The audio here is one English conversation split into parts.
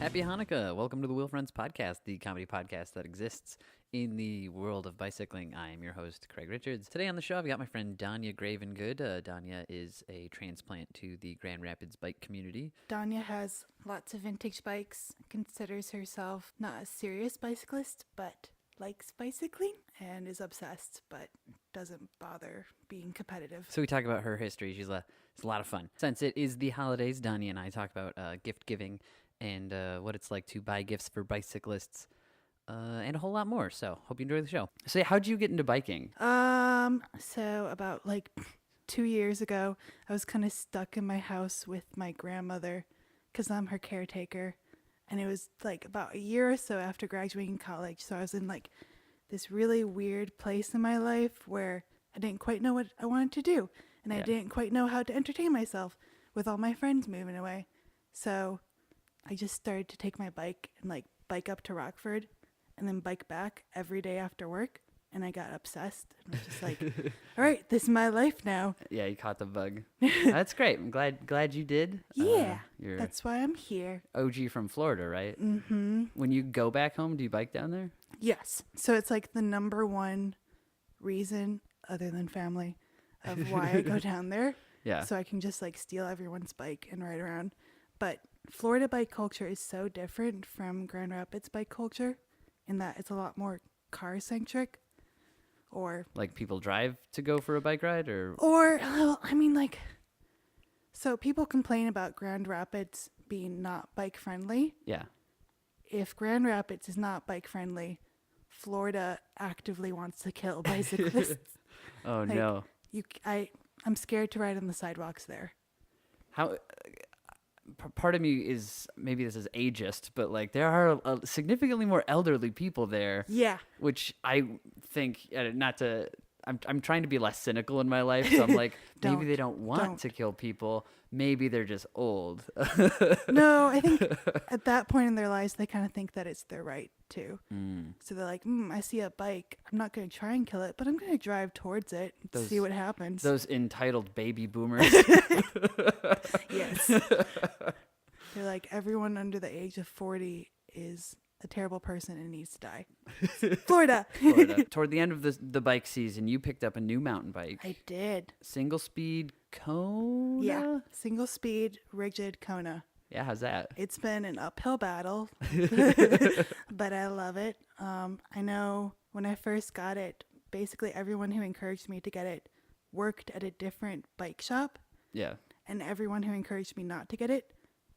Happy Hanukkah. Welcome to the Wheel Friends Podcast, the comedy podcast that exists in the world of bicycling. I am your host, Craig Richards. Today on the show, I've got my friend Dania Gravengood. Dania is a transplant to the Grand Rapids bike community. Dania has lots of vintage bikes, considers herself not a serious bicyclist, but likes bicycling, and is obsessed, but doesn't bother being competitive. So we talk about her history. It's a lot of fun. Since it is the holidays, Dania and I talk about gift giving and what it's like to buy gifts for bicyclists, and a whole lot more. So hope you enjoy the show. So yeah, how'd you get into biking? So about 2 years ago, I was kind of stuck in my house with my grandmother because I'm her caretaker. And it was about a year or so after graduating college. So I was in this really weird place in my life where I didn't quite know what I wanted to do. And I didn't quite know how to entertain myself with all my friends moving away. So I just started to take my bike and bike up to Rockford and then bike back every day after work. And I got obsessed and was just all right, this is my life now. Yeah, you caught the bug. That's great. I'm glad you did. Yeah, you're that's why I'm here. OG from Florida, right? Mm-hmm. When you go back home, do you bike down there? Yes. So it's the number one reason, other than family, of why I go down there. Yeah. So I can just steal everyone's bike and ride around. But Florida bike culture is so different from Grand Rapids bike culture in that it's a lot more car-centric. Or people drive to go for a bike ride, so people complain about Grand Rapids being not bike friendly. Yeah. If Grand Rapids is not bike friendly, Florida actively wants to kill bicyclists. Oh no. I'm scared to ride on the sidewalks there. How? Part of me is, maybe this is ageist, but there are significantly more elderly people there. Yeah. Which I think, I'm trying to be less cynical in my life, so I'm maybe they don't want to kill people. Maybe they're just old. No, I think at that point in their lives, they kind of think that it's their right to. So they're I see a bike. I'm not going to try and kill it, but I'm going to drive towards it and see what happens. Those entitled baby boomers. Yes. They're everyone under the age of 40 is a terrible person and needs to die. Florida. Toward the end of the bike season, you picked up a new mountain bike. I did. Single speed Kona? Yeah, single speed rigid Kona. Yeah, how's that? It's been an uphill battle, but I love it. I know when I first got it, basically everyone who encouraged me to get it worked at a different bike shop. Yeah. And everyone who encouraged me not to get it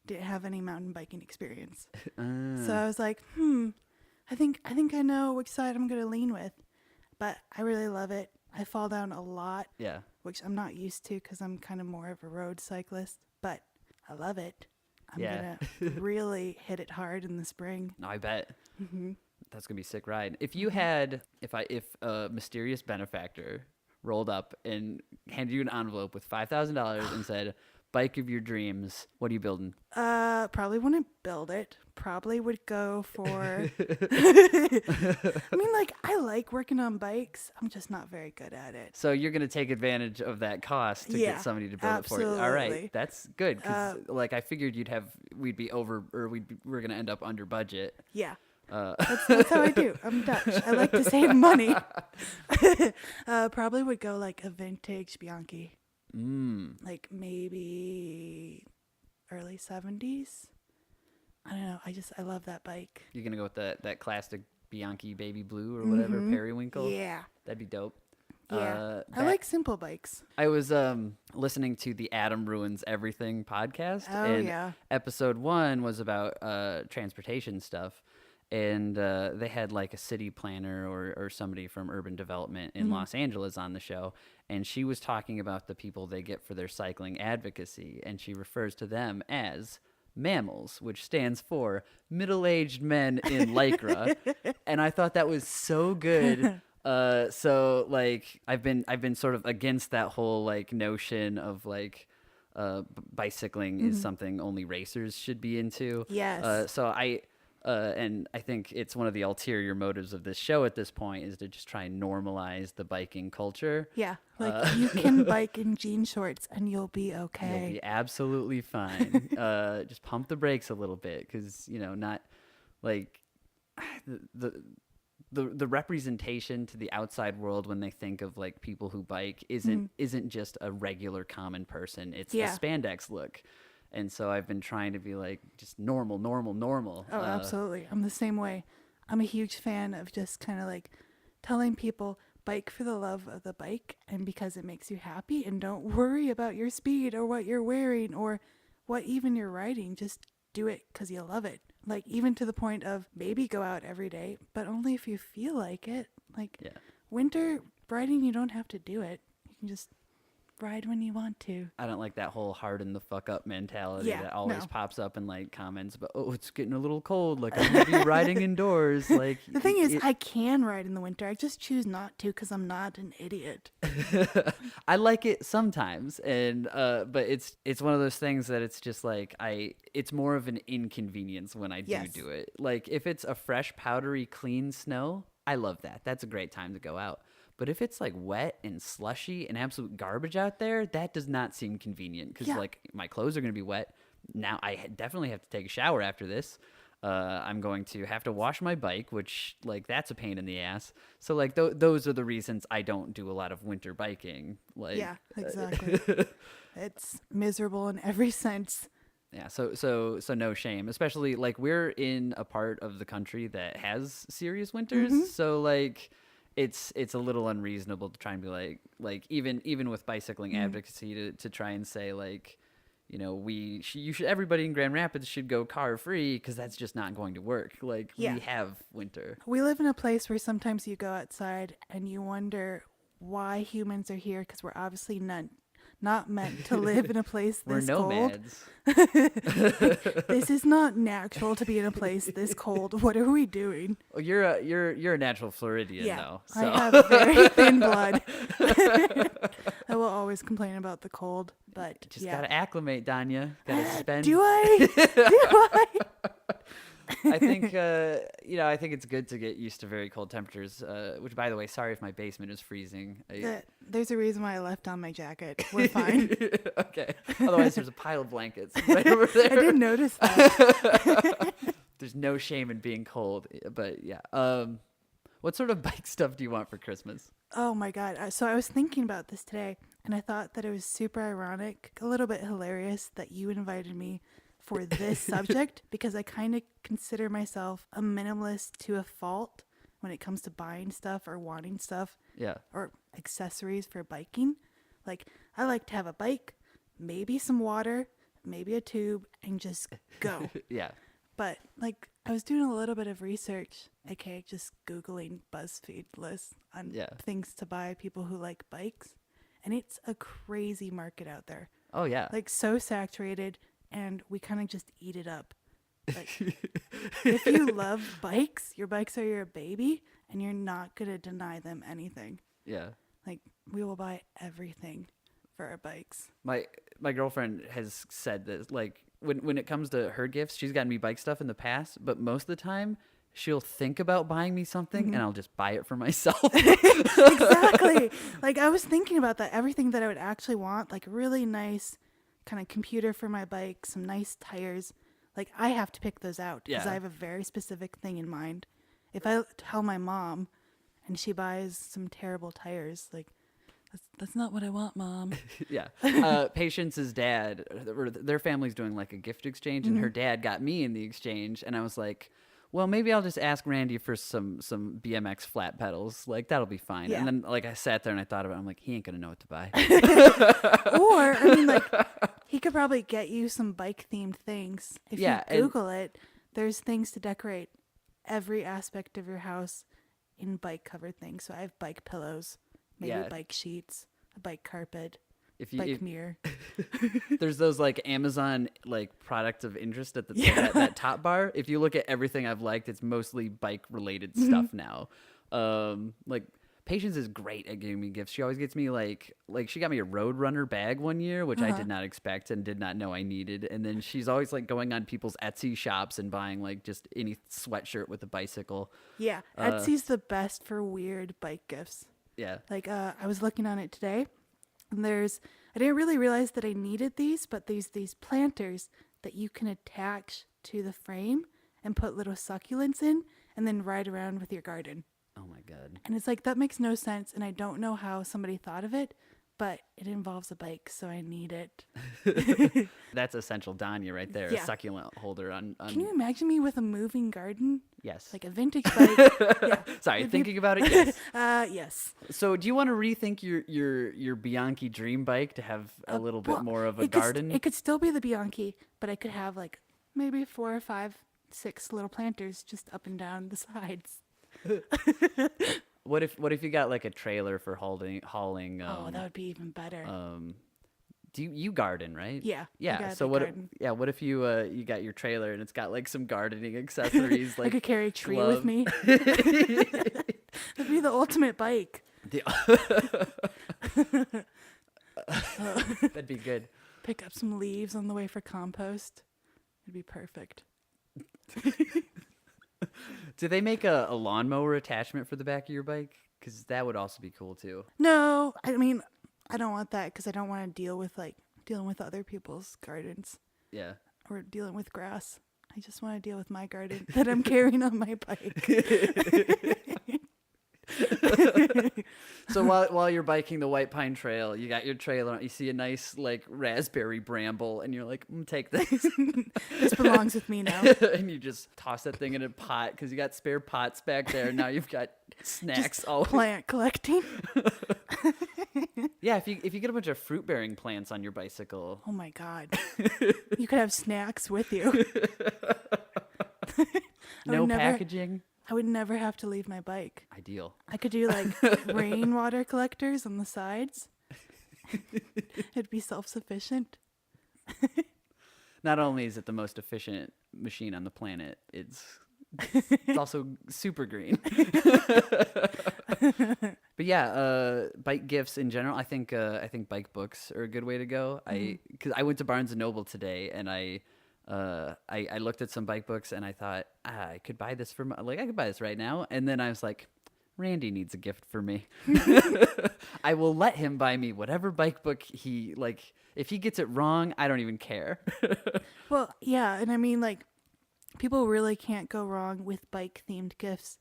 didn't have any mountain biking experience. So I was I think I know which side I'm going to lean with, but I really love it. I fall down a lot, yeah, which I'm not used to because I'm kind of more of a road cyclist, but I love it. I'm going to really hit it hard in the spring. No, I bet. Mm-hmm. That's going to be a sick ride. If you had, if a mysterious benefactor rolled up and handed you an envelope with $5,000 and said, bike of your dreams, what are you building? Probably wouldn't build it. Probably would go for I like working on bikes. I'm just not very good at it. So you're going to take advantage of that cost to get somebody to build absolutely. it for you. All right. That's good. Cause I figured we'd be over, or we're going to end up under budget. Yeah. That's how I do. I'm Dutch. I like to save money. Probably would go a vintage Bianchi. Maybe early 70s. I don't know. I love that bike. You're going to go with that classic Bianchi baby blue or whatever, periwinkle? Yeah. That'd be dope. Yeah. I like simple bikes. I was listening to the Adam Ruins Everything podcast. Oh, and yeah. Episode 1 was about transportation stuff. And they had a city planner or somebody from urban development in Los Angeles on the show. And she was talking about the people they get for their cycling advocacy. And she refers to them as MAMILs, which stands for middle-aged men in Lycra. And I thought that was so good. So I've been sort of against that whole notion of bicycling is something only racers should be into. Yes. So And I think it's one of the ulterior motives of this show at this point is to just try and normalize the biking culture. Yeah, like you can bike in jean shorts and you'll be okay. You'll be absolutely fine. Just pump the brakes a little bit because, not like the representation to the outside world when they think of like people who bike isn't just a regular common person. It's the spandex look. And so I've been trying to be like just normal. Oh, absolutely. I'm the same way. I'm a huge fan of just kind of like telling people bike for the love of the bike and because it makes you happy, and don't worry about your speed or what you're wearing or what even you're riding. Just do it because you love it. Like even to the point of maybe go out every day, but only if you feel like it. Like winter riding, you don't have to do it. You can just ride when you want to. I don't like that whole harden the fuck up mentality that always pops up in like comments about, oh, it's getting a little cold, like I'm gonna be riding indoors. Like the thing is, I can ride in the winter. I just choose not to because I'm not an idiot. I like it sometimes, and but it's one of those things that it's just like it's more of an inconvenience when I do it. Like if it's a fresh, powdery, clean snow, I love that. That's a great time to go out. But if it's like wet and slushy and absolute garbage out there, that does not seem convenient because like my clothes are going to be wet. Now I definitely have to take a shower after this. I'm going to have to wash my bike, which like that's a pain in the ass. So like those are the reasons I don't do a lot of winter biking. Like exactly. It's miserable in every sense. Yeah, so no shame, especially like we're in a part of the country that has serious winters. So like it's a little unreasonable to try and be like even with bicycling advocacy to try and say like, everybody in Grand Rapids should go car free because that's just not going to work. Like we have winter. We live in a place where sometimes you go outside and you wonder why humans are here because we're obviously not meant to live in a place this cold. We're nomads. This is not natural to be in a place this cold. What are we doing? Well, you're a natural Floridian though. So. I have very thin blood. I will always complain about the cold, but just gotta acclimate, Dania. Gotta spend. Do I? I think I think it's good to get used to very cold temperatures. Which, by the way, sorry if my basement is freezing. There's a reason why I left on my jacket. We're fine. Okay. Otherwise, there's a pile of blankets right over there. I didn't notice that. There's no shame in being cold, but yeah. What sort of bike stuff do you want for Christmas? Oh my God! So I was thinking about this today, and I thought that it was super ironic, a little bit hilarious that you invited me for this subject because I kind of consider myself a minimalist to a fault when it comes to buying stuff or wanting stuff or accessories for biking. Like I like to have a bike, maybe some water, maybe a tube, and just go. But like I was doing a little bit of research, aka just Googling BuzzFeed lists on things to buy people who like bikes, and it's a crazy market out there. Oh yeah. Like so saturated. And we kind of just eat it up. Like, if you love bikes, your bikes are your baby, and you're not going to deny them anything. Yeah. Like, we will buy everything for our bikes. My girlfriend has said that, like, when it comes to her gifts, she's gotten me bike stuff in the past, but most of the time, she'll think about buying me something, and I'll just buy it for myself. Exactly. Like, I was thinking about that. Everything that I would actually want, like, really nice kind of computer for my bike, some nice tires. Like I have to pick those out because I have a very specific thing in mind. If I tell my mom and she buys some terrible tires, like that's not what I want, Mom. Patience's dad, their family's doing like a gift exchange, and her dad got me in the exchange, and I was like, well, maybe I'll just ask Randy for some BMX flat pedals. Like, that'll be fine. Yeah. And then, like, I sat there and I thought about it. I'm like, he ain't going to know what to buy. Or, I mean, like, he could probably get you some bike-themed things. If you Google it, there's things to decorate every aspect of your house in bike-covered things. So I have bike pillows, maybe bike sheets, a bike carpet. Bike mirror. There's those like Amazon like products of interest at the that top bar. If you look at everything I've liked, it's mostly bike related stuff now. Like Patience is great at giving me gifts. She always gets me like she got me a Roadrunner bag one year, which I did not expect and did not know I needed. And then she's always like going on people's Etsy shops and buying like just any sweatshirt with a bicycle. Yeah, Etsy's the best for weird bike gifts. Yeah. Like I was looking on it today, and I didn't really realize that I needed these, but these planters that you can attach to the frame and put little succulents in and then ride around with your garden. Oh my God. And it's like, that makes no sense, and I don't know how somebody thought of it, but it involves a bike, so I need it. That's essential Dania right there, Yeah. a succulent holder on Can you imagine me with a moving garden? Yes. Like a vintage bike. Yeah. Sorry, thinking about it, yes. Yes. So do you want to rethink your Bianchi dream bike to have a little bit more of a garden? It could still be the Bianchi, but I could have like maybe 4 or 5, 6 little planters just up and down the sides. What if you got like a trailer for hauling Oh, that would be even better. do you garden, right? Yeah. I Yeah. got a So big what garden. what if you got your trailer and it's got like some gardening accessories I like could carry a tree glove. with me. That'd be the ultimate bike. That'd be good. Pick up some leaves on the way for compost. It'd be perfect. Do they make a lawnmower attachment for the back of your bike? Because that would also be cool too. No, I mean, I don't want that because I don't want to dealing with other people's gardens Yeah. or dealing with grass. I just want to deal with my garden that I'm carrying on my bike. So while you're biking the White Pine Trail, you got your trailer, you see a nice like raspberry bramble, and you're like, take this. This belongs with me now. And you just toss that thing in a pot because you got spare pots back there. Now you've got snacks all. Plant collecting. Yeah, if you get a bunch of fruit bearing plants on your bicycle. Oh my God. You could have snacks with you. No packaging. I would never have to leave my bike. Ideal. I could do like rainwater collectors on the sides. It'd be self-sufficient. Not only is it the most efficient machine on the planet, it's also super green. But yeah, bike gifts in general. I think bike books are a good way to go. Because I went to Barnes and Noble today, and I looked at some bike books, and I thought I could buy this I could buy this right now. And then I was like, Randy needs a gift for me. I will let him buy me whatever bike book he like. If he gets it wrong, I don't even care. Well, yeah, and I mean, like, people really can't go wrong with bike-themed gifts.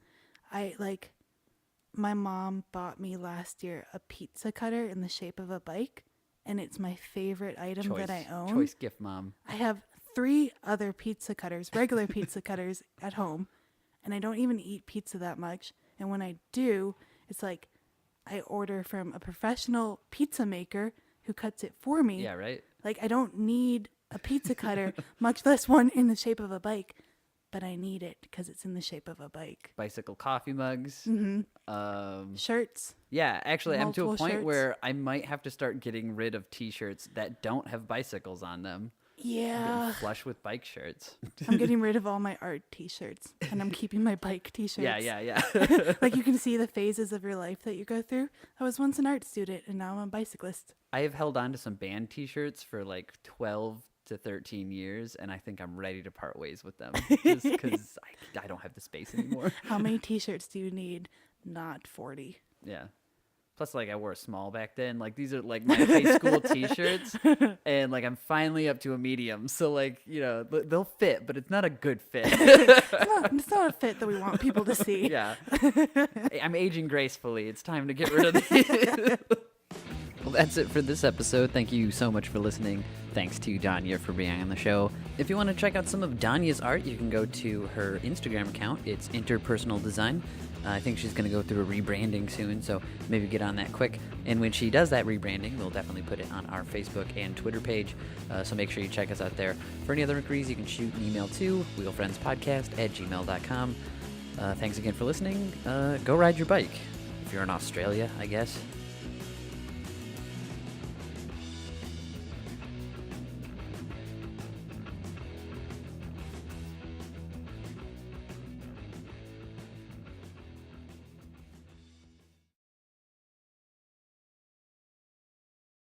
My mom bought me last year a pizza cutter in the shape of a bike, and it's my favorite item that I own. Choice gift, Mom. I have 3 other pizza cutters, regular pizza cutters at home, and I don't even eat pizza that much. And when I do, it's like I order from a professional pizza maker who cuts it for me. Yeah, right? Like, I don't need a pizza cutter, much less one in the shape of a bike, but I need it because it's in the shape of a bike. Bicycle coffee mugs. Shirts. Yeah, actually, I'm to a Multiple point shirts. where I might have to start getting rid of T-shirts that don't have bicycles on them. Yeah. Flush with bike shirts. I'm getting rid of all my art t-shirts, and I'm keeping my bike t-shirts. Yeah. Like, you can see the phases of your life that you go through. I was once an art student, and now I'm a bicyclist. I have held on to some band T-shirts for like 12 to 13 years, and I think I'm ready to part ways with them just because I don't have the space anymore. How many t-shirts do you need? Not 40. Yeah. Plus, like, I wore a small back then. Like, these are, like, my high school T-shirts. And, like, I'm finally up to a medium. So, like, you know, they'll fit, but it's not a good fit. It's not a fit that we want people to see. Yeah. I'm aging gracefully. It's time to get rid of these. Well, that's it for this episode. Thank you so much for listening. Thanks to Dania for being on the show. If you want to check out some of Dania's art, you can go to her Instagram account. It's Interpersonal Design. I think she's going to go through a rebranding soon, so maybe get on that quick. And when she does that rebranding, we'll definitely put it on our Facebook and Twitter page, so make sure you check us out there. For any other inquiries, you can shoot an email to wheelfriendspodcast@gmail.com. Thanks again for listening. Go ride your bike. If you're in Australia, I guess.